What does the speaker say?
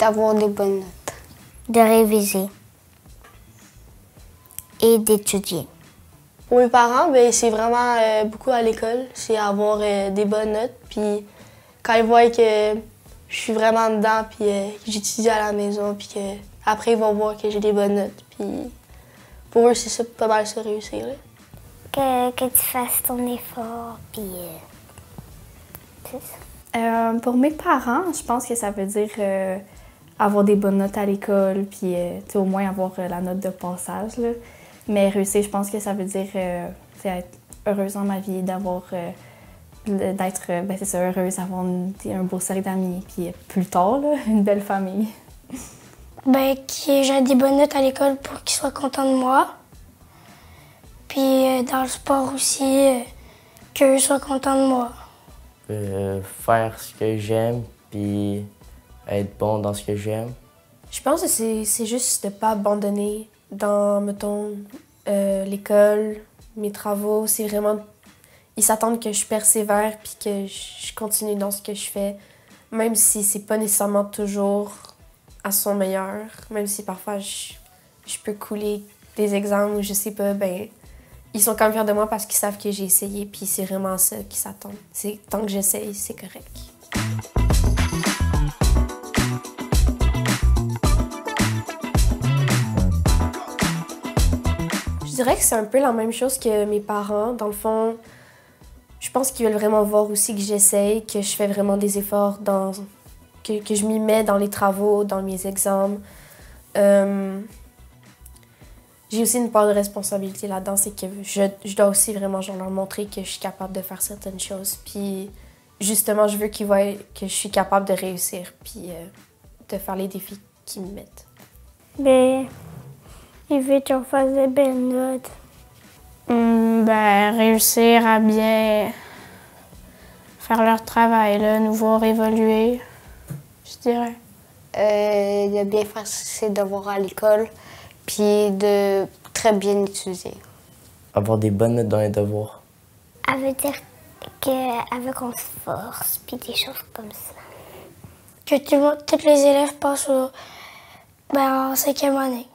d'avoir des bonnes notes. De réviser et d'étudier. Pour mes parents, ben, c'est vraiment beaucoup à l'école. C'est avoir des bonnes notes. Puis quand ils voient que je suis vraiment dedans, puis que j'étudie à la maison, puis après ils vont voir que j'ai des bonnes notes. Puis pour eux, c'est ça, pas mal ça réussir. Là. Que tu fasses ton effort, puis c'est ça. Pour mes parents, je pense que ça veut dire avoir des bonnes notes à l'école, puis au moins avoir la note de passage. Là. Mais réussir, je pense que ça veut dire être heureuse dans ma vie, d'avoir d'être heureuse, d'avoir un beau cercle d'amis, puis plus tard, là, une belle famille. Ben, que j'ai des bonnes notes à l'école pour qu'ils soient contents de moi. Puis dans le sport aussi, qu'eux soient contents de moi. Faire ce que j'aime, puis être bon dans ce que j'aime. Je pense que c'est juste de ne pas abandonner dans, mettons, l'école, mes travaux. C'est vraiment... Ils s'attendent que je persévère puis que je continue dans ce que je fais, même si c'est pas nécessairement toujours à son meilleur, même si parfois je peux couler des examens où je sais pas, ben ils sont quand même fiers de moi parce qu'ils savent que j'ai essayé puis c'est vraiment ça qu'ils s'attendent. Tant que j'essaye, c'est correct. Je dirais que c'est un peu la même chose que mes parents. Dans le fond, je pense qu'ils veulent vraiment voir aussi que j'essaye, que je fais vraiment des efforts, que je m'y mets dans les travaux, dans mes examens. J'ai aussi une part de responsabilité là-dedans, c'est que je dois aussi vraiment leur montrer que je suis capable de faire certaines choses. Puis justement, je veux qu'ils voient que je suis capable de réussir, puis de faire les défis qu'ils me mettent. Ben, ils veulent qu'on fasse des belles notes. Réussir à bien faire leur travail, là, nous voir évoluer, je dirais. De bien faire ses devoirs à l'école, puis de très bien étudier. Avoir des bonnes notes dans les devoirs. Ça veut dire qu'avec on se force, puis des choses comme ça. Que tous les élèves passent en 5e année.